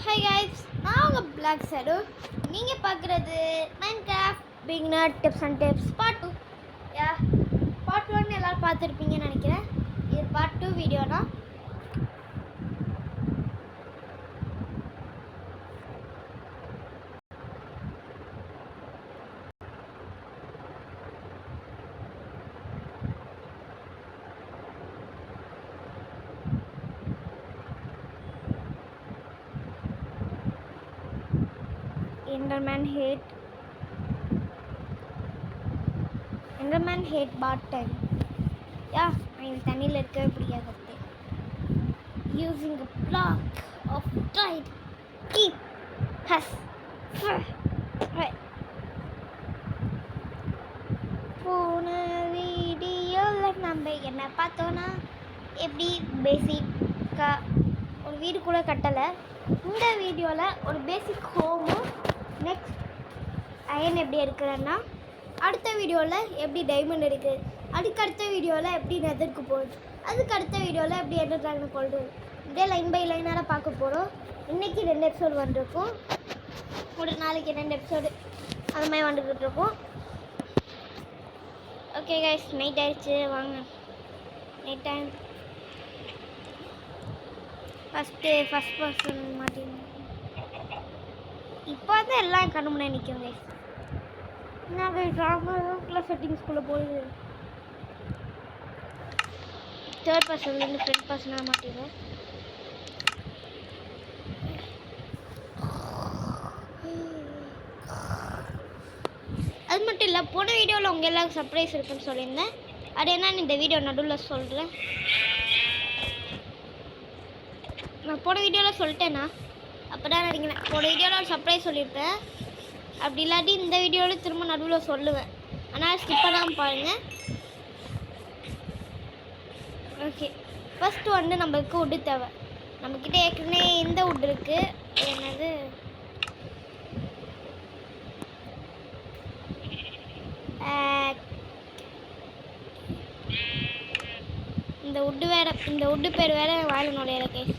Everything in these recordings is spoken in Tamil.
ஹாய் கைஸ், நான் உங்கள் பிளாக் ஷேடோ. நீங்கள் பார்க்குறது Minecraft beginner tips and tips part 2. Part 1 எல்லோரும் பார்த்துருப்பீங்கன்னு நினைக்கிறேன். இது பார்ட் 2 வீடியோ தான். Enderman hate bot time. இந்த தண்ணியில் இருக்கவே பிடிக்காது. Using a block of tide keep has போன வீடியோவில் நம்ம என்ன பார்த்தோன்னா எப்படி பேசிக்காக ஒரு வீடு கூட கட்டலை. இந்த வீடியோவில் ஒரு பேசிக் ஹோமும் நெக்ஸ்ட் அயன் எப்படி எடுக்கிறேன்னா அடுத்த வீடியோவில் எப்படி டைமண்ட் இருக்குது, அதுக்கு அடுத்த வீடியோவில் எப்படி நெதருக்கு போகுது, அதுக்கு அடுத்த வீடியோவில் எப்படி எண்டர் ட்ராகனை கொள்வது, இதே லைன் பை லைனாக பார்க்க போகிறோம். இன்றைக்கி 2 எபிசோடு வந்துருக்கும், ஒரு நாளைக்கு 2 எபிசோடு அந்த மாதிரி வந்துக்கிட்டு இருக்கோம். ஓகே கைஸ், நைட் ஆயிடுச்சு, வாங்க நைட் டைம். ஃபஸ்ட் பர்சன் மாட்டேங்க. இப்போ தான் எல்லாம் கண்ணு முன்னாடி நிற்கும் கைஸ். நாங்கள் செட்டிங்ஸ்குள்ளே போய் தேர்ட் பர்சன்லேருந்து ஃப்ரெண்ட் பர்சனாக மாட்டேங்க. அது மட்டும் இல்லை, போன வீடியோவில் உங்கள் எல்லாரும் சர்ப்ரைஸ் இருக்குன்னு சொல்லியிருந்தேன். அது என்னன்னு இந்த வீடியோ நடுவில் சொல்கிறேன். நான் போன வீடியோவில் சொல்லிட்டேன்னா அப்போ தான் நினைக்கிறேன். போன வீடியோவில் ஒரு சர்ப்ரைஸ் சொல்லியிருப்பேன். அப்படி இல்லாட்டி இந்த வீடியோவில் திரும்ப நடுவில் சொல்லுவேன். ஆனால் ஸ்கிப் பண்ணாமல் பாருங்கள். ஓகே, ஃபஸ்ட்டு வந்து நம்மளுக்கு உட்டு தேவை. நம்மக்கிட்ட ஏற்கனவே இந்த உட் இருக்குது. என்னது இந்த உட்டு பேர் வேறு வாயில் நுழையிற கேஸ்.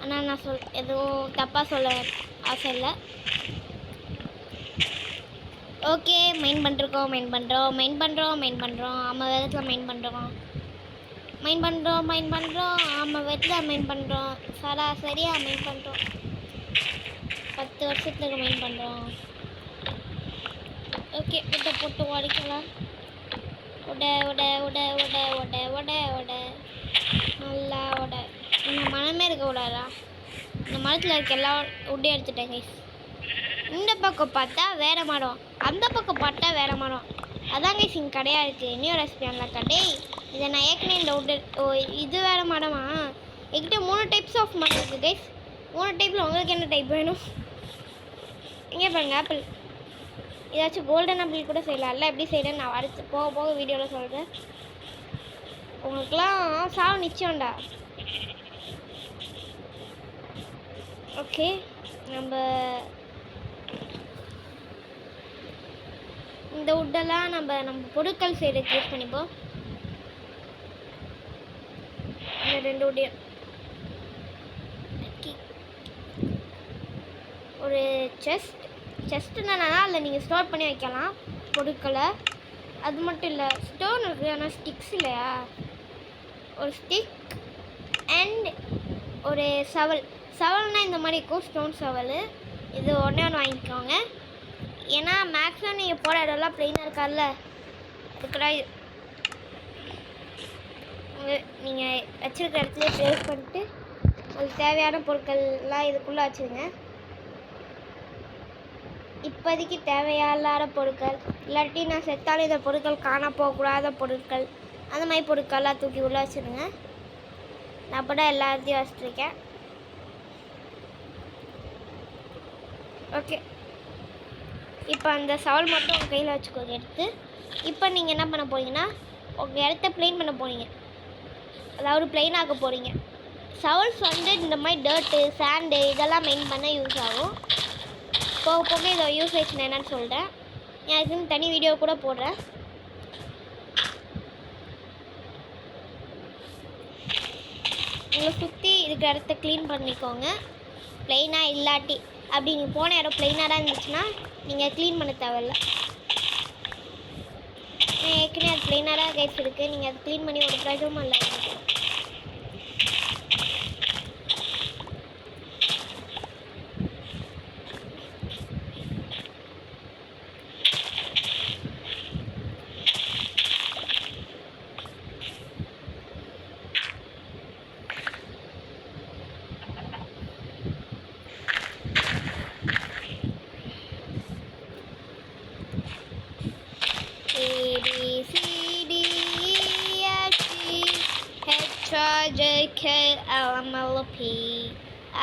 ஆனால் நான் எதுவும் தப்பாக சொல்ல ஆசை இல்லை. ஓகே, மெயின் பண்ணுறோம். ஆமாம், வேகத்தில் மெயின் பண்ணுறோம். ஆமாம், வேகத்தில் மெயின் பண்ணுறோம். சரியாக மெயின் பண்ணுறோம். 10 வருஷத்துக்கு மெயின் பண்ணுறோம். ஓகே, உடை போட்டு உடைக்கலாம். உடை நல்லா உடை. இந்த மரமே இருக்க விடாதா? இந்த மரத்தில் இருக்க எல்லா உடையும் எடுத்துட்டேன் கைஸ். இந்த பக்கம் பார்த்தா வேறு மரம், அந்த பக்கம் பார்த்தா வேறு மரம். அதான் கைஸ் இங்கே கடையாக இருக்குது. நியூ ரெசிபி அந்த கடை. இதை நான் ஏற்கனவே இந்த உட்டு இது வேறு மரமா? என்கிட்ட 3 டைப்ஸ் ஆஃப் மரம் இருக்குது கைஸ். 3 டைப்பில் உங்களுக்கு என்ன டைப் வேணும்? இங்கே பாருங்க, ஆப்பிள். ஏதாச்சும் கோல்டன் ஆப்பிள் கூட செய்யலாம்ல. எப்படி செய்கிறேன்னு நான் அடுத்து போக வீடியோவில் சொல்கிறேன். உங்களுக்குலாம் சாவு நிச்சயம்டா. ஓகே, நம்ம இந்த உட்டெல்லாம் நம்ம பொருட்கள் செய்கிறதுக்கு யூஸ் பண்ணிப்போம். இந்த 2 உட்டையும் ஒரு செஸ்ட்டுனா அதில் நீங்கள் ஸ்டோர் பண்ணி வைக்கலாம் பொருட்களை. அது மட்டும் இல்லை, ஸ்டோன் இருக்குது ஆனால் ஸ்டிக்ஸ் இல்லையா? ஒரு ஸ்டிக் அண்ட் ஒரு சவல்னால் இந்த மாதிரி இருக்கும், ஸ்டோன் சவல். இது ஒன்று வாங்கிக்கோங்க. ஏன்னா மேக்ஸிமம் நீங்கள் போகிற இடம்லாம் ப்ளெயினாக இருக்காதுல்ல, அதுக்குடா நீங்கள் வச்சுருக்க இடத்துல ப்ளேஸ் பண்ணிட்டு உங்களுக்கு தேவையான பொருட்கள்லாம் இதுக்குள்ளே வச்சுருங்க. இப்போதைக்கு தேவையில்லாத பொருட்கள், இல்லாட்டி நான் செத்தாலும் இந்த பொருட்கள் காண போகக்கூடாத பொருட்கள், அந்த மாதிரி பொருட்கள்லாம் தூக்கி உள்ளே வச்சுருங்க. நான் அப்போ தான் எல்லாத்தையும் வச்சுருக்கேன். ஓகே, இப்போ அந்த சவல் மட்டும் உங்கள் கையில் வச்சுக்கோங்க எடுத்து. இப்போ நீங்கள் என்ன பண்ண போகிறீங்கன்னா உங்கள் இடத்த ப்ளெயின் பண்ண போகிறீங்க, அதாவது ப்ளெயின் ஆக்க போகிறீங்க. சவல்ஸ் வந்து இந்த மாதிரி டர்ட்டு, சாண்டு இதெல்லாம் மெயின் பண்ண யூஸ் ஆகும். போக இதை யூசேஜ் என்னன்னு சொல்கிறேன். நான் இதுன்னு தனி வீடியோ கூட போடுறேன். உங்களை சுற்றி இருக்கிற இடத்த க்ளீன் பண்ணிக்கோங்க. ப்ளைனாக இல்லாட்டி அப்படி நீங்கள் போன இடம் ப்ளைனாக தான் இருந்துச்சுன்னா நீங்கள் க்ளீன் பண்ண தேவையில்ல. ஏற்கனவே அது ப்ளைனாக தான் கைஸ் இருக்குது, நீங்கள் அது க்ளீன் பண்ணி ஒரு பிரயோஜனமும் இல்லை.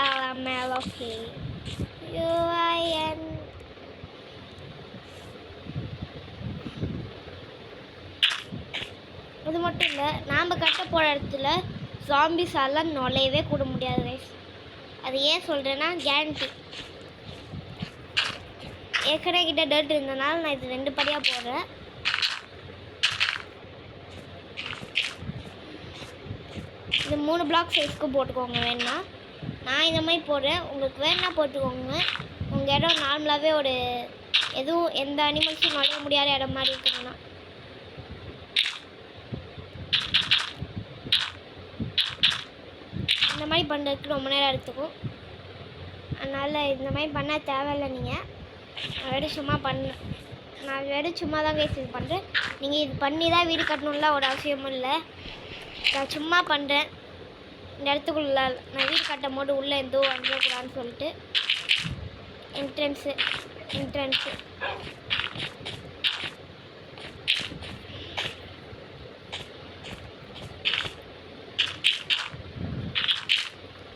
LMLP UIN. அது மட்டும் இல்லை, நாம் கட்ட போகிற இடத்துல ஜாம்பிஸாலாம் நுழையவே கூட முடியாது கைஸ். அது ஏன் சொல்கிறேன்னா கேரண்டி. ஏற்கனவே கிட்ட டர்ட் இருந்தனால நான் இது 2 படியாக போடுறேன். இது 3 பிளாக் சைஸ்க்கு போட்டுக்கோங்க வேணுன்னா. நான் இந்த மாதிரி போடுறேன், உங்களுக்கு வேணுன்னா போட்டுக்கோங்க. உங்கள் இடம் நார்மலாகவே ஒரு எதுவும் எந்த அனிமல்ஸும் நுழைய முடியாத இடம் மாதிரி இருக்குதுன்னா. இந்த மாதிரி பண்ணுறதுக்கு ரொம்ப நேரம் எடுத்துக்கும், அதனால் இந்த மாதிரி பண்ண தேவையில்லை. நீங்கள் நான் வெறும் சும்மா தான் கைஸ் இது பண்ணுறேன். நீங்கள் இது பண்ணி தான் வீடு கட்டணும்லாம் ஒரு அவசியமும் இல்லை. நான் சும்மா பண்ணுறேன். இந்த இடத்துக்குள்ள நான் வீடு கட்டும் போது உள்ளே எதுவும் வந்துடக்கூடாதுன்னு சொல்லிட்டு என்ட்ரன்ஸு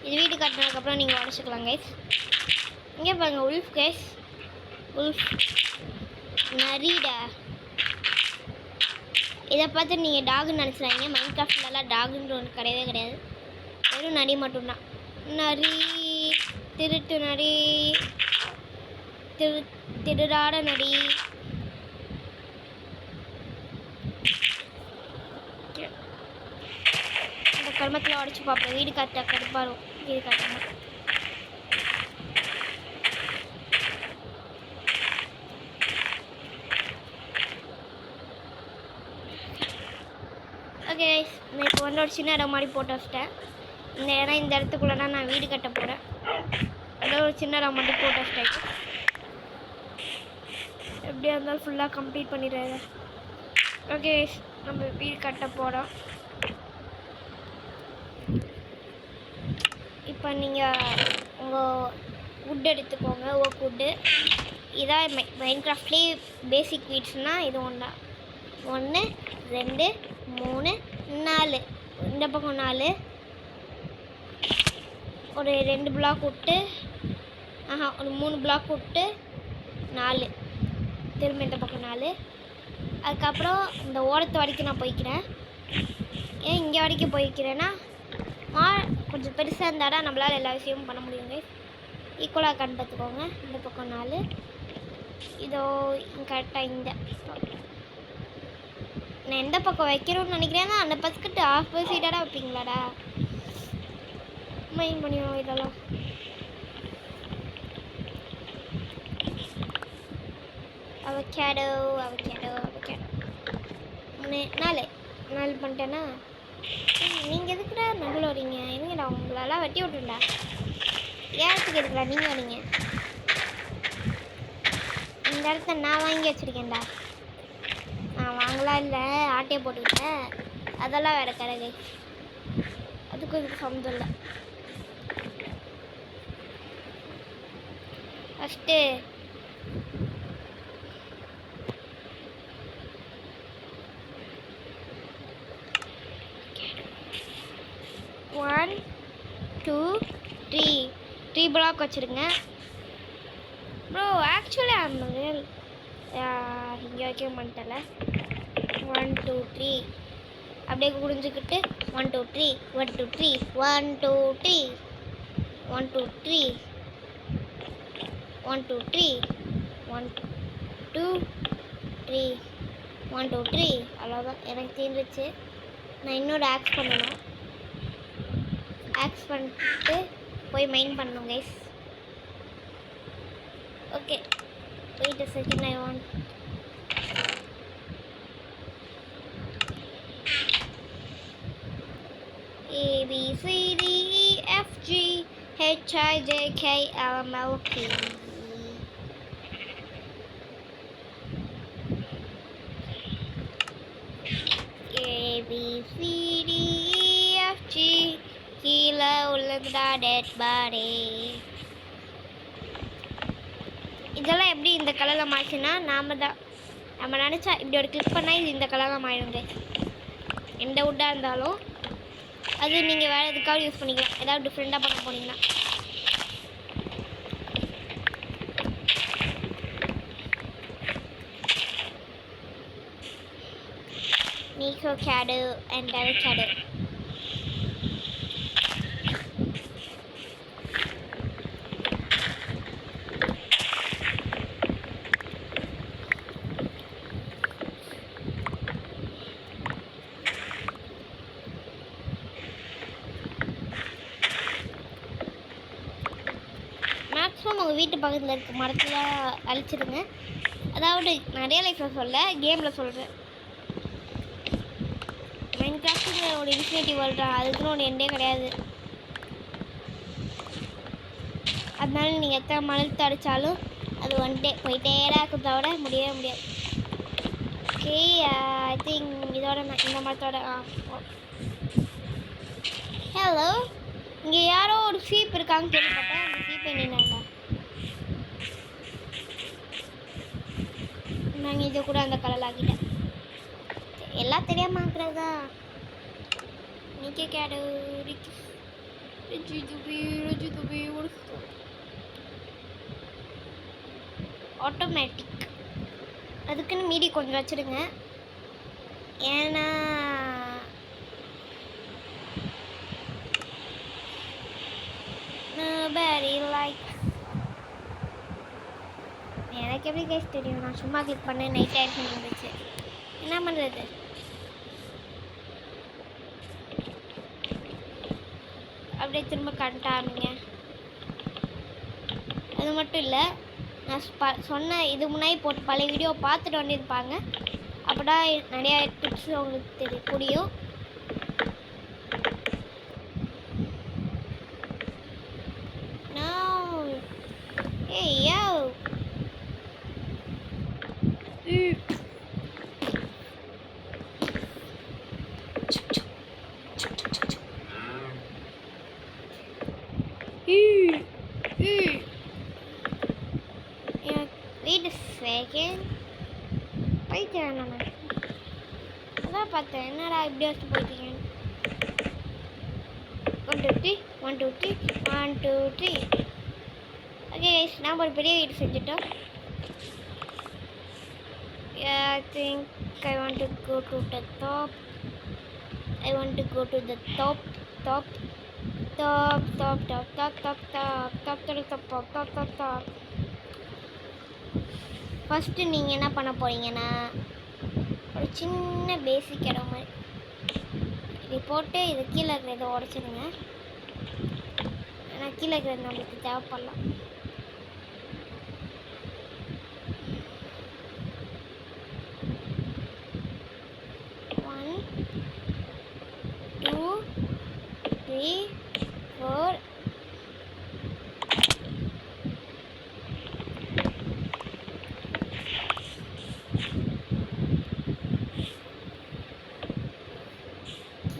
இது வீடு கட்டினதுக்கப்புறம் நீங்கள் உடச்சிக்கலாம் கைஸ். இங்கே பாருங்கள் உல்ஃப் கைஸ், உல்ஃப் நரிடா. இதை பார்த்து நீங்கள் டாகுன்னு நினச்சிடாங்க. மைன்கிராஃப்ட்லலாம் டாகுன்ற ஒன்று கிடையவே கிடையாது, வெறும் நரி மட்டும்தான். நரி, திருட்டு நரி, திருடாட நரி. இந்த கர்மத்தில் உடச்சி பார்ப்பேன். வீடு கட்ட கடுப்பாரும் வீடு கட்டணும். ஓகே கைஸ், நான் இப்போ வந்து ஒரு சின்ன இடம் மாதிரி போட்டு வச்சிட்டேன். இந்த இடத்துக்குள்ளே தான் நான் வீடு கட்ட போகிறேன். அதில் ஒரு சின்ன இடம் மட்டும் போட்டு வச்சிட்டேன். எப்படியா இருந்தாலும் ஃபுல்லாக கம்ப்ளீட் பண்ணிடுறாரு. ஓகே கைஸ், நம்ம வீடு கட்ட போகிறோம். இப்போ நீங்கள் உங்கள் வுட் எடுத்துக்கோங்க, ஓக் வுட்டு. இதான் மைன்கிராஃப்ட்லேயே பேசிக் வீட்ஸ்னால் இது ஒன்றா. 1 2 3 4, இந்த பக்கம் 4, ஒரு 2 பிளாக் விட்டு, ஒரு 3 பிளாக் விட்டு 4, திரும்ப இந்த பக்கம் 4. அதுக்கப்புறம் இந்த ஓரத்து வரைக்கும் நான் போய்க்கிறேன். ஏன் இங்கே வரைக்கும் போய்க்கிறேன்னா கொஞ்சம் பெருசாக இருந்தால் நம்மளால் எல்லா விஷயமும் பண்ண முடியுங்க. ஈக்குவலாக கண் பார்த்துக்கோங்க. இந்த பக்கம் 4, இதோ கரெக்டாக இந்த நான் எந்த பக்கம் வைக்கணும்னு நினைக்கிறேன்னா அந்த பக்கத்து ஆப்போசிட்டாக வைப்பீங்களாடா. மைண்ட் பண்ணிடும் இதெல்லாம். அவகேடோ 4 பண்ணிட்டேன்னா நீங்கள் எதுக்குடா நடுவில் வரீங்க? என்னங்கடா உங்களெல்லாம் வெட்டி விட்டுருண்டா. ஏறத்துக்கு இருக்குடா நீங்கள் வரீங்க. இந்த இடத்த நான் வாங்கி வச்சுருக்கேன்டா. நான் வாங்கலாம் இல்லை, ஆட்டையை போட்டுக்கிட்டேன். அதெல்லாம் வேறு கரகை, அதுக்கும் இதுக்கு சம்மந்தம் இல்லை. First one two three block வச்சுருங்க. ப்ரோ ஆக்சுவலி ஆமாங்க இங்கே வைக்க மாட்டேன்ல. 1 2 3 அப்படியே குடிஞ்சுக்கிட்டு 1 2 3 1 2 3 1 2 3 1 2 3 1 2 3 1 2 3 1 2 3. அவ்வளோதான், எனக்கு தீர்ந்துச்சு. நான் இன்னொரு ஆக்ஸ் பண்ணணும். ஆக்ஸ் பண்ணிட்டு போய் மைண்ட் பண்ணணும் guys. Okay, wait a second, I want. A B C D E F G H I J K L M N O P. A B C D E F G கீழே உள்ளதா டெட் பாடி. இதெல்லாம் எப்படி இந்த கலரில் மாறிச்சுன்னா நம்ம நினச்சா இப்படி ஒரு கிளிக் பண்ணால் இது இந்த கலரில் மாறிடுங்க. எந்த வுட்டாக இருந்தாலும் அது நீங்கள் வேறு எதுக்காவது யூஸ் பண்ணிக்கலாம். ஏதாவது டிஃப்ரெண்ட்டாக பண்ண போனீங்கன்னா. Nico Cadu and Derek Cadu. Maximum உங்கள் வீட்டு பக்கத்தில் இருக்க மரத்தில் அழிச்சிடுங்க. அதாவது நிறைய லைஃப்பில் சொல்ல, கேமில் சொல்கிறேன். மைன்கிராஃப்ட் ஒரு இன்ஃபினிட்டி வேர்ல்டு, அதுக்குன்னு ஒரு எண்டே கிடையாது. அதனால நீங்கள் எத்தனை மணல் அடித்தாலும் அது வந்துட்டே போயிட்டே இருக்கிறத விட முடியவே முடியாது. ஓகே, ஐ திங்க் இதோட இந்த மரத்தோட ஹலோ, இங்கே யாரோ ஒரு சீப் இருக்காங்கன்னு கேள்விப்பட்டேன். அந்த சீப் என்னென்னாங்க நாங்கள் இதை கூட அந்த கலர் ஆக்கிட்டேன். எல்லாம் தெரியாம ஆக்குறதா. நீக்கே கேடு ஆட்டோமேட்டிக். அதுக்குன்னு மீதி கொஞ்சம் வச்சுடுங்க. ஏன்னா எனக்கு எப்படி கேஸ் தெரியும்? நான் சும்மா கிளிக் பண்ணேன், நைட் ஆயிடுச்சு இருந்துச்சு. என்ன பண்ணுறது? அப்படியே திரும்ப கண்டாமிங்க. அது மட்டும் இல்லை, நான் சொன்ன இது முன்னாடி போட்டு பழைய வீடியோ பார்த்துட்டு வந்துருப்பாங்க. அப்போடா நிறையா டிப்ஸ் உங்களுக்கு புரியும். Wait a second. போயிட்டேன் நம்ம. அதான் பார்த்தேன், என்னடா இப்படி வச்சு போயிட்டீங்க. 1 2 3 1 2 3 1 2 3. ஓகே கைஸ், நாம் ஒரு பெரிய வீடு செஞ்சுட்டோம். I think I want to go to the top. I want to go to the top. First நீங்கள் என்ன பண்ண போகிறீங்கன்னா, ஒரு சின்ன பேசிக் இடம் மாதிரி இது போட்டு இது கீழே இருக்கிறத உடச்சிடுங்க. ஏன்னா கீழே இருக்கிறது நம்மளுக்கு தேவைப்படலாம்.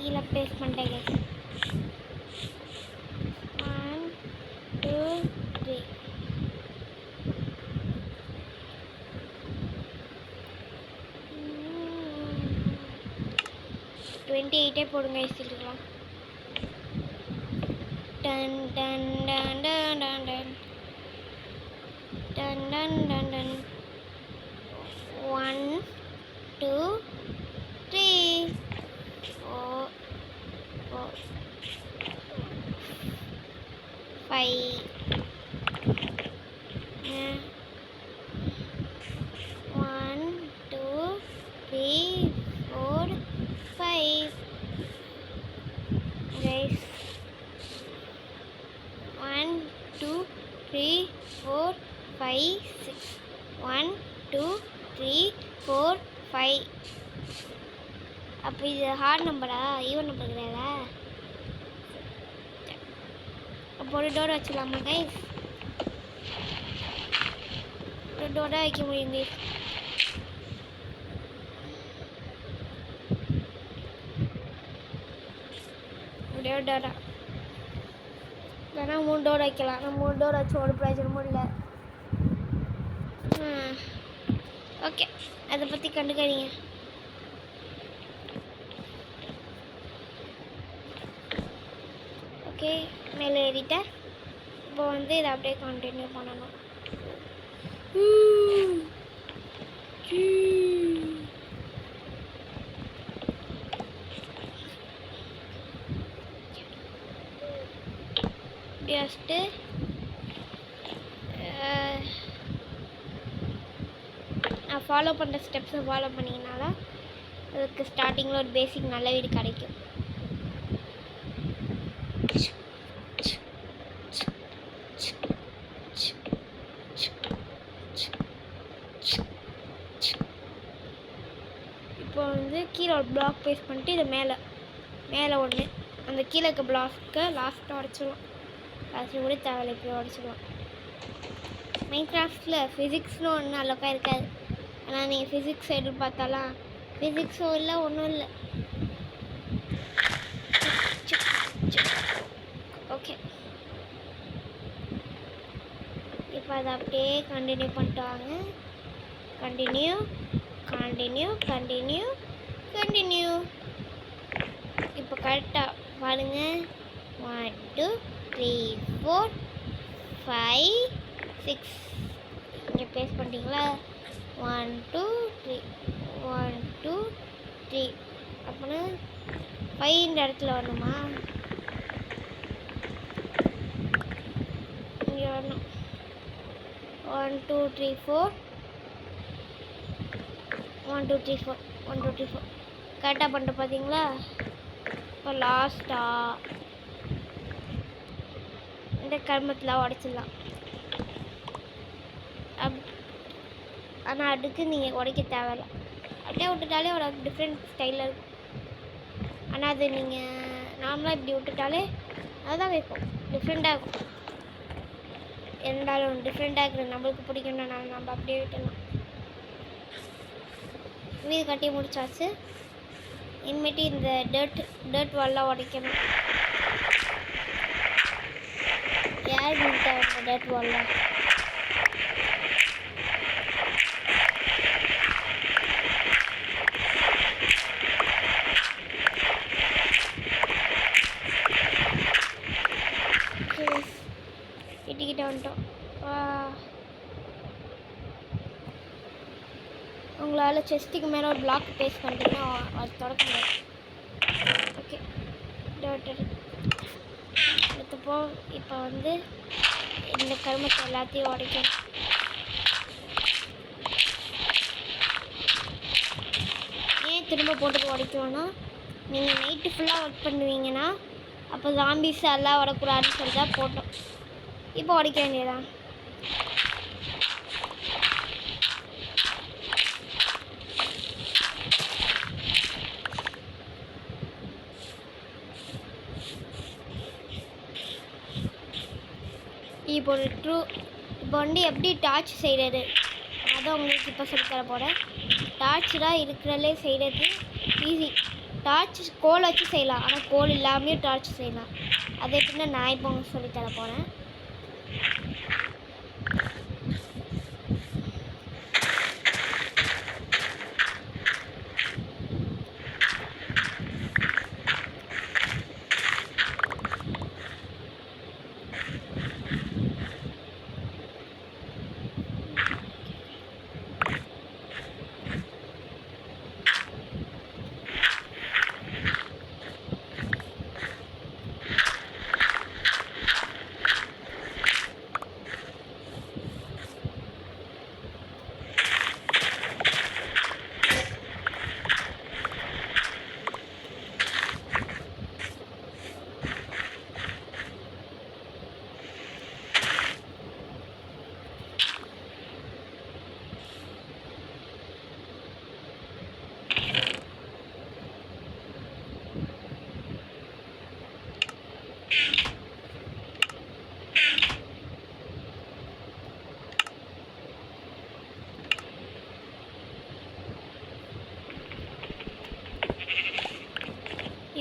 கீழே பேஸ்ட் பண்ணிட்டேங்க. 1 2 3. $28 போடுங்க. இஷ்டிக்கலாம். டன் டன் டன் டன் டன் டன் டன் டன் டன். 1 2 3 4 5. 1 2 3 4 5. Guys, 1 2 3 4 5 6 1 2 3 4 5. அப்போ இது ஹார்ட் நம்பரா, ஈவன் நம்பர் கிடையாதா? அப்போ ஒரு டோர் வச்சுக்கலாமா கைஸ்? ஒரு டோர் தான் வைக்க முடியும் கைஸ். ஒரே ஒரு டோரா இல்லைனா 3 டோர் வைக்கலாம். நான் 3 டோர் வச்சு ஒரு பிரயோஜனமும் இல்லை. ஓகே, அதை பற்றி கண்டுக்காதீங்க. ஓகே, மேலே ஏறிட்டேன். இப்போ வந்து இதை அப்படியே கண்டினியூ பண்ணணும். ஜஸ்ட்டு நான் ஃபாலோ பண்ணுற ஸ்டெப்ஸை ஃபாலோ பண்ணிங்கனால அதுக்கு ஸ்டார்டிங்கில் ஒரு பேசிக் நல்ல வீடு கிடைக்கும். இப்போ வந்து கீழே ஒரு பிளாக் பேஸ்ட் பண்ணிட்டு இதை மேலே ஒன்று அந்த கீழே இருக்க பிளாக்கை லாஸ்ட்டாக உடச்சிடலாம். லாஸ்ட்டில் கூட தேவையில்லை, இப்படி உடச்சிடலாம். மைன்கிராஃப்டில் ஃபிசிக்ஸ்னு ஒன்றும் அவ்வளோக்கா இருக்காது. ஆனால் நீங்கள் ஃபிசிக்ஸ் எதிர்பார்த்தாலாம் ஃபிசிக்ஸும் இல்லை, ஒன்றும் இல்லை. ஓகே, இப்போ அதை அப்படியே கண்டினியூ பண்ணிட்டு வாங்க. Continue continue continue continue. இப்போ கரெக்டாக பாருங்க. 1 2 3 4 5 6 இங்கே ப்ளேஸ் பண்ணிட்டீங்களா? 1 2 3 1 2 3 அப்படின்னா 5 இந்த இடத்துல வரணுமா? இங்கே வரணும். 1 2 3 4 1 2 3 4 1 2 3 4 கரெக்டாக பண்ணிட்டு பார்த்தீங்களா? இப்போ லாஸ்ட்டாக இந்த கர்மத்தில் உடைச்சிடலாம். ஆனால் அதுக்கு நீங்கள் உடைக்க தேவையில்லை, அப்படியே விட்டுட்டாலே ஒரு டிஃப்ரெண்ட் ஸ்டைலில் இருக்கும். ஆனால் அது நீங்கள் நார்மலாக இப்படி விட்டுட்டாலே அதுதான் வைக்கும், டிஃப்ரெண்ட்டாக இருக்கும். இருந்தாலும் டிஃப்ரெண்ட்டாக இருக்கிறது நம்மளுக்கு பிடிக்கும்னால நம்ம அப்படியே விட்டுடலாம். வீடு கட்டி முடிச்சாச்சு. இனிமேட்டு இந்த டர்ட் வால்லாம் உடைக்கணும். யார் வீட்டை டர்ட் வால்லாம்? கிட்ட வந்துட்டோம். உங்களால் செஸ்ட்டுக்கு மேலே ஒரு பிளாக் பேஸ்ட் பண்ணிட்டீங்கன்னா அது தொடக்க முடியாது. ஓகே, எடுத்துப்போ. இப்போ வந்து இந்த கருமத்தை எல்லாத்தையும் உடைக்கணும். ஏன் திரும்ப போட்டு உடைக்கணும்னா, நீங்கள் நைட்டு ஃபுல்லாக ஒர்க் பண்ணுவீங்கன்னா அப்போ ஜாம்பிஸ் எல்லாம் வரக்கூடாதுன்னு சொல்லி தான் போட்டோம். இப்போ உடைக்க வேண்டியதான். இப்போ வந்து எப்படி டார்ச் செய்கிறது அதான் உங்களுக்கு இப்போ சொல்லித்தர போகிறேன். டார்ச் தான் இருக்கிறதுலே செய்கிறது ஈஸி. டார்ச் கோல் வச்சு செய்யலாம், ஆனால் கோல் இல்லாமே டார்ச் செய்யலாம். அது எப்படின்னா நான் இப்போ உங்களுக்கு சொல்லித்தர போகிறேன்.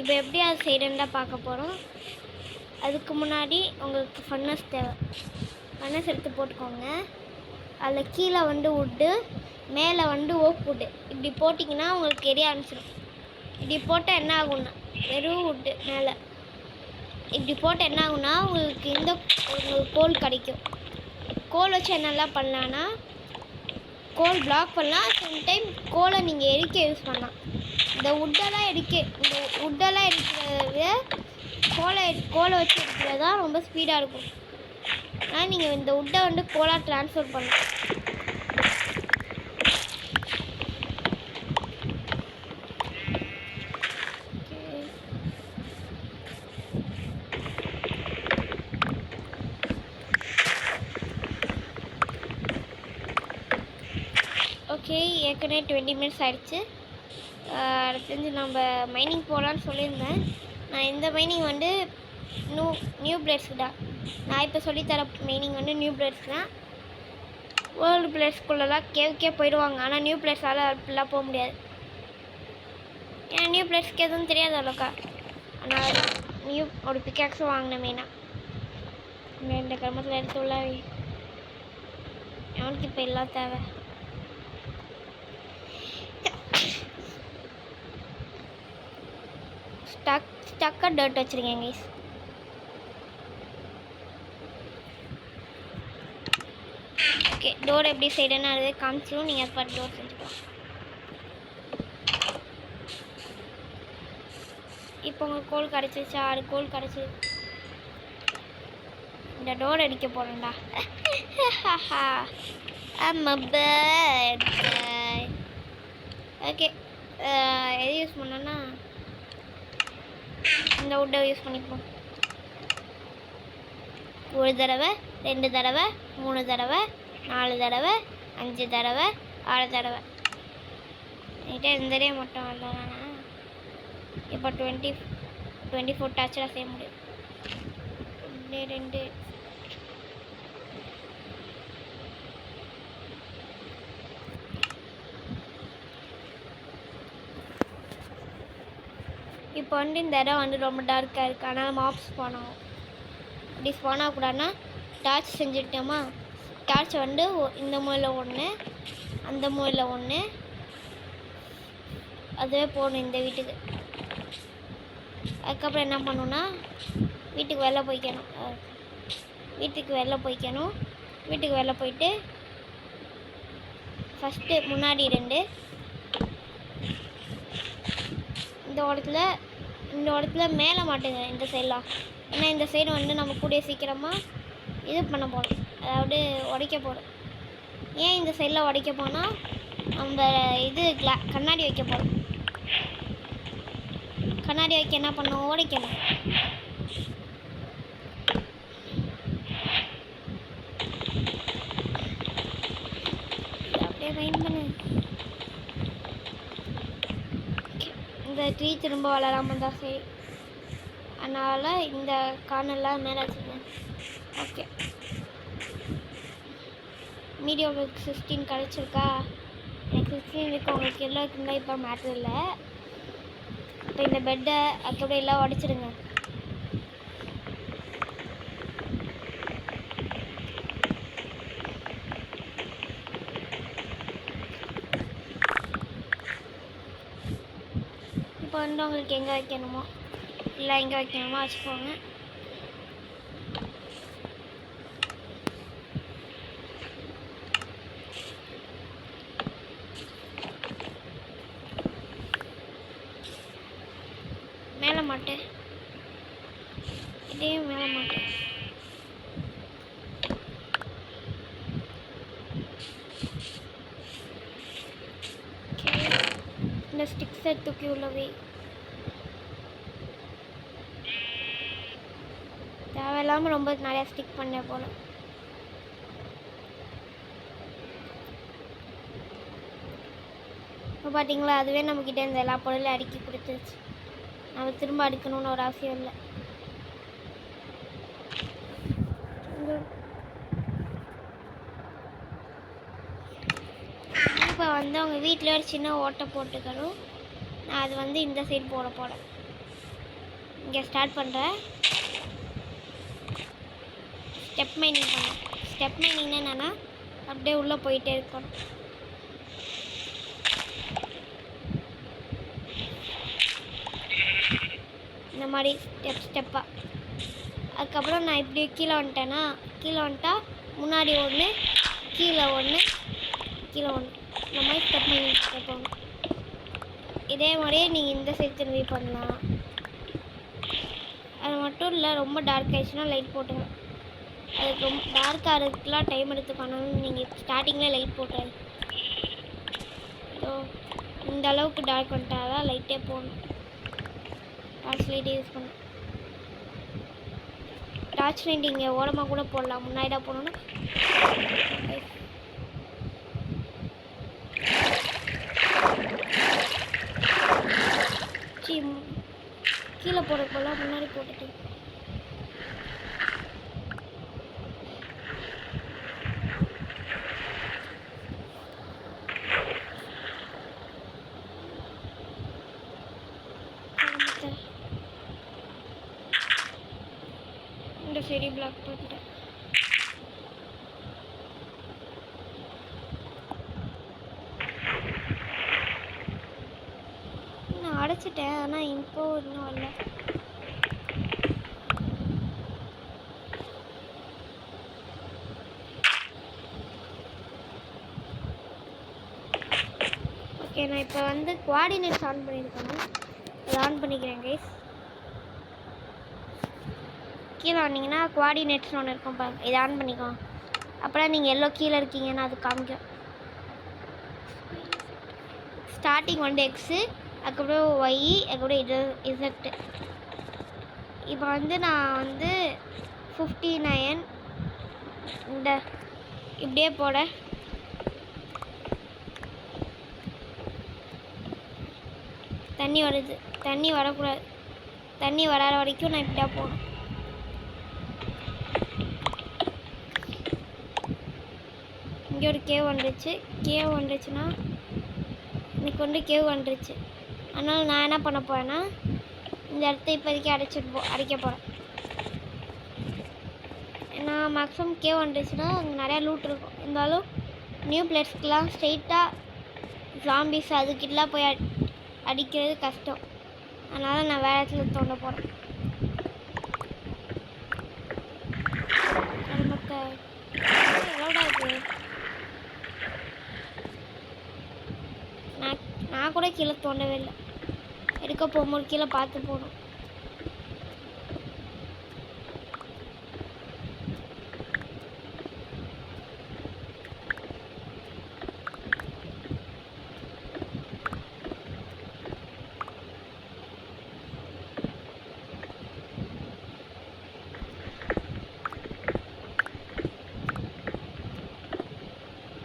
இப்போ எப்படி அது செய்கிறேன்னு தான் பார்க்க போகிறோம். அதுக்கு முன்னாடி உங்களுக்கு ஃபன்னஸ் தேவை. ஃபன்னஸ் எடுத்து போட்டுக்கோங்க. அதில் கீழே வந்து உட்டு, மேலே வந்து ஓக் உட்டு. இப்படி போட்டிங்கன்னா உங்களுக்கு எரிய ஆரம்பிச்சிடும். இப்படி போட்டால் என்ன ஆகும்னா வெறும் உட்டு மேலே இப்படி போட்டால் என்ன ஆகும்னா உங்களுக்கு உங்களுக்கு கோல் கிடைக்கும். கோல் வச்சு என்னெல்லாம் பண்ணலான்னா கோல் பிளாக் பண்ணலாம். சம்டைம் கோலை நீங்கள் எரிக்க யூஸ் பண்ணலாம். இந்த உட்டெல்லாம் எடுக்கிறது கோலை வச்சு எடுக்கிறது தான் ரொம்ப ஸ்பீடாக இருக்கும். ஆனால் நீங்கள் இந்த உட்டை வந்து கோலாக ட்ரான்ஸ்ஃபர் பண்ணலாம். ஓகே, ஏற்கனவே 20 மினிட்ஸ் ஆகிடுச்சு. தெரிஞ்சு நம்ம மைனிங் போகலான்னு சொல்லியிருந்தேன். நான் இந்த மைனிங் வந்து நியூ பிளேட்ஸ்க்கு தான். நான் இப்போ சொல்லித்தர மைனிங் வந்து நியூ பிளேட்ஸ்க்கு தான். வேர்ல்டு பிளேட்ஸ்குள்ளெல்லாம் கேவுக்கே போயிடுவாங்க. ஆனால் நியூ பிளேட்ஸால் அப்படிலாம் போக முடியாது. ஏன்னா நியூ பிளேட்ஸ்க்கு எதுவும் தெரியாது அவ்வளோக்கா. ஆனால் நியூ ஒரு பிக்காக்ஸும் வாங்கினேன் மெயினாக. இந்த கிரமத்தில் எடுத்து உள்ளாவே அவனுக்கு இப்போ எல்லாம் தேவை. ஸ்டக்காக டர்ட் வச்சுருக்கேன் கைஸ். ஓகே, டோர் எப்படி செய்யணும்னு அதுவே காமிச்சிடும். நீங்கள் அது பார்த்து டோர் செஞ்சுக்கலாம். இப்போ உங்களுக்கு கோல் கிடச்சிருச்சு. 6 கோல் கிடச்சி. இந்த டோர் அடிக்க போகிறேன்டா. ஓகே, எது யூஸ் பண்ணோன்னா இந்த உட்டை யூஸ் பண்ணிப்போம். 1 தடவை, 2 தடவை, 3 தடவை, 4 தடவை, 5 தடவை, 6 தடவை. என்கிட்ட இந்த டே மட்டும் வரலண்ணா. இப்போ 24 டச்செலாம் செய்ய முடியும். 2 இப்போ வந்து இந்த இடம் வந்து ரொம்ப டார்க்காக இருக்குது. அதனால் மாப் ஸ்பான் ஆகும். இப்படி ஸ்பான் ஆகக்கூடாதுன்னா டார்ச் செஞ்சுட்டோமா, டார்ச் வந்து இந்த மூலையில் 1, அந்த மூலையில் 1, அதுவே போகணும் இந்த வீட்டுக்கு. அதுக்கப்புறம் என்ன பண்ணணுன்னா வீட்டுக்கு வெளில போய்க்கணும். வீட்டுக்கு வெளில போயிட்டு ஃபஸ்ட்டு முன்னாடி 2, இந்த இடத்துல மேலே மாட்டுங்க இந்த சைடெலாம். ஏன்னா இந்த சைடு வந்து நம்ம கூடிய சீக்கிரமாக இது பண்ண போகிறோம், அதாவது உடைக்க போகிறோம். ஏன் இந்த சைடில் உடைக்க போனால் நம்ம இது கண்ணாடி வைக்க போகிறோம். கண்ணாடி வைக்க என்ன பண்ணணும், உடைக்கணும். அப்படியே வெயிட் பண்ணு. இந்த ட்ரீ திரும்ப வளராமல் தான் சரி. அதனால் இந்த கார்னர்லாம் மேலே வச்சுருந்தேன். ஓகே, மீடியா உங்களுக்கு 16 கிடச்சிருக்கா? எனக்கு 16 இருக்குது. உங்களுக்கு எல்லாம் இருக்குங்களா? இப்போ மேட்ரு இல்லை. இப்போ இந்த பெட்டை அதுக்கப்புறம் எல்லாம் உடச்சிடுங்க. இப்போ வந்து உங்களுக்கு எங்கே வைக்கணுமோ இல்லை எங்கே வைக்கணுமோ வச்சுக்கோங்க. மேலே மாட்டு, இதையும் மேலே மாட்டு. இந்த ஸ்டிக்ஸை தூக்கி உள்ளவே. தேவையில்லாமல் ரொம்ப நிறையா ஸ்டிக் பண்ண போல. இப்போ பார்த்தீங்களா, அதுவே நம்மக்கிட்ட இந்த எல்லா பொருளையும் அடுக்கி கொடுத்துருச்சு. நம்ம திரும்ப அடுக்கணும்னு ஒரு அவசியம் இல்லை. இப்போ வந்து அவங்க வீட்டில் ஒரு சின்ன ஓட்டை போட்டுக்கணும். நான் அது வந்து இந்த சைடு போட போகிறேன். இங்கே ஸ்டார்ட் பண்ணுறேன். ஸ்டெப் மைனிங் பண்ணேன். ஸ்டெப் மைனிங்னா என்னென்னா அப்படியே உள்ளே போயிட்டே இருக்கணும். இந்த மாதிரி ஸ்டெப்பாக. அதுக்கப்புறம் நான் இப்படி கீழே வந்துட்டா முன்னாடி ஒன்று, கீழே ஒன்று, கீழே ஒன்று, இந்த மாதிரி ஸ்டெப் மைனிங் போகணும். இதே மாதிரியே நீங்கள் இந்த சைடு திரும்பி பண்ணலாம். அது மட்டும் இல்லை, ரொம்ப டார்க் ஆகிடுச்சுன்னா லைட் போட்டுங்க. அதுக்கு ரொம்ப டார்க்காக இருக்குலாம் டைம் எடுத்து பண்ணணும்னு நீங்கள் ஸ்டார்டிங்கில் லைட் போட்டுறாங்க. ஸோ இந்த அளவுக்கு டார்க் வந்துட்டா தான் லைட்டே போடணும். டார்ச் லைட்டே யூஸ் பண்ணணும். டார்ச் லைட் இங்கே ஓரமாக கூட போடலாம். முன்னாடி தான் போடணும். கீழே போட போல முன்னாடி போட்டுட்டு இந்த சைடு பிளாக் போட்டுட்டேன். நான் அடைச்சிட்டேன், ஆனால் இப்போ இன்னும் வரல. ஓகே, நான் இப்போ வந்து கோஆர்டினேட்ஸ் ஆன் பண்ணியிருக்கேன். அதை ஆன் பண்ணிக்கிறேன் கைஸ். கீழே வந்தீங்கன்னா கோஆர்டினேட்ஸ்னு ஒன்று இருக்கும் பாருங்க, இதை ஆன் பண்ணிக்கோங்க. அப்புறம் நீங்கள் எல்லோ கீழே இருக்கீங்கன்னா அது காமிக்கும். ஸ்டார்டிங் வந்து எக்ஸு, அதுக்கப்புறம் ஒய், அதுக்கப்புறம் இசட்டு. இப்போ வந்து நான் வந்து 59 இந்த இப்படியே போட தண்ணி வருது. தண்ணி வரக்கூடாது. தண்ணி வராத வரைக்கும் நான் இப்படியா போகணும். இங்கே ஒரு கேவ் வந்துருச்சு. கேவ் வந்துருச்சுன்னா எனக்கு வந்து கேவ் வந்துருச்சு. அதனால் நான் என்ன பண்ண போகிறேன்னா இந்த இடத்த இப்போதைக்கு அடைக்க போகிறேன். நான் மேக்ஸிமம் கேவ் வந்துருச்சுன்னா அங்கே நிறையா லூட் இருக்கும். இருந்தாலும் நியூ பிளேஸ்க்கெலாம் ஸ்ட்ரெயிட்டாக ஜாம்பிஸ் அதுக்கிட்டலாம் போய் அடிக்கிறது கஷ்டம். அதனால் நான் வேறு இடத்துல தோண்ட போகிறேன். எவ்வளோடா இருக்குது? நான் கூட கீழே தோண்டவே இல்லை. எடுக்க போகும்போது கீழே பார்த்து போகணும்.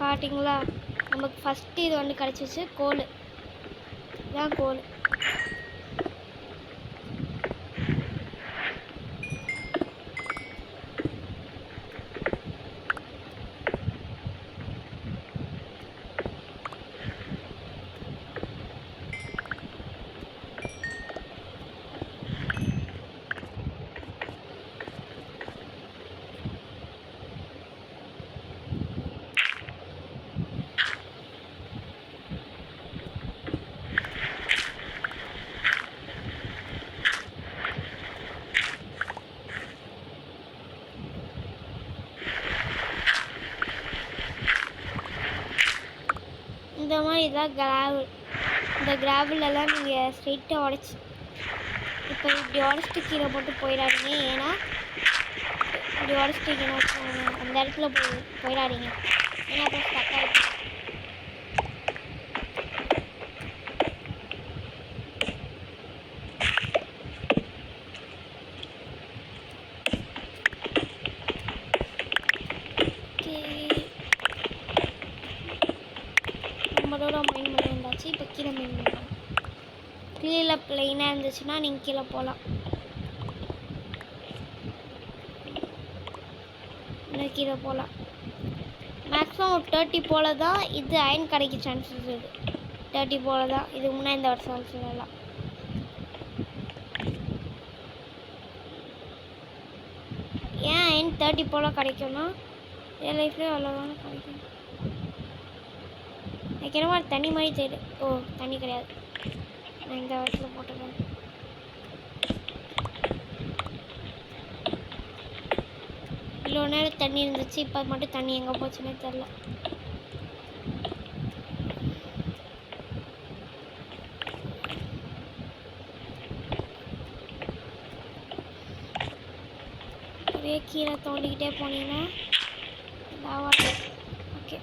பார்த்தீங்களா, நமக்கு ஃபஸ்ட்டு இது வந்து கிடச்சிச்சு கோல். இதுதான் கோல். இந்த மாதிரி இதான் கிராவல். இந்த கிராவலெல்லாம் நீங்கள் ஸ்ட்ரெயிட்டாக உடச்சி இப்போ இப்படி உடச்சிட்டு கீழே போட்டு போயிடாதீங்க. ஏன்னா இப்படி உடச்சிட்டிங்கன்னா அந்த இடத்துல போயிடாதீங்க. ஏன்னா அப்புறம் ஸ்டக்காக இருக்கும். மைண்ட் பண்ணி வந்தாச்சு. இப்போ கீழே மைண்ட் பண்ணலாம். கீழே பிளைனாக இருந்துச்சுன்னா நீங்கள் கீழே போகலாம். இன்னும் கீழே போகலாம். மேக்ஸிமம் ஒரு 30 போல தான் இது அயன் கிடைக்க சான்சஸ் இருக்குது. 30 போல தான் இது முன்னாடி இந்த வருஷம் சொல்லலாம். 30 போல் கிடைக்கும்னா என் லைஃப்லேயே அவ்வளோதானே கிடைக்கும். எனக்கு என்னமோ தண்ணி மாதிரி தெரியுது. ஓ தண்ணி கிடையாது, நான் இந்த வருஷத்தில் போட்டுக்கிறேன். இவ்வளோ நேரம் தண்ணி இருந்துச்சு, இப்போ மட்டும் தண்ணி எங்கே போச்சுன்னே தெரில. அப்படியே கீழே தோண்டிக்கிட்டே போனீங்கன்னா ஓகே.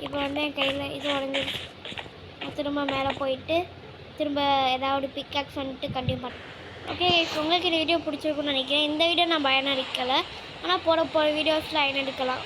இப்போ வந்து என் கையில் இது உடஞ்சிருச்சு. நான் திரும்ப மேலே போயிட்டு திரும்ப ஏதாவது பிக்காக்ஸ் வந்துட்டு கண்டினியூ பண்ணேன். ஓகே, உங்களுக்கு இந்த வீடியோ பிடிச்சிருக்குன்னு நினைக்கிறேன். இந்த வீடியோ நான் பயன் அடிக்கலை, ஆனால் போகிற வீடியோஸில் அயன் எடுக்கலாம்.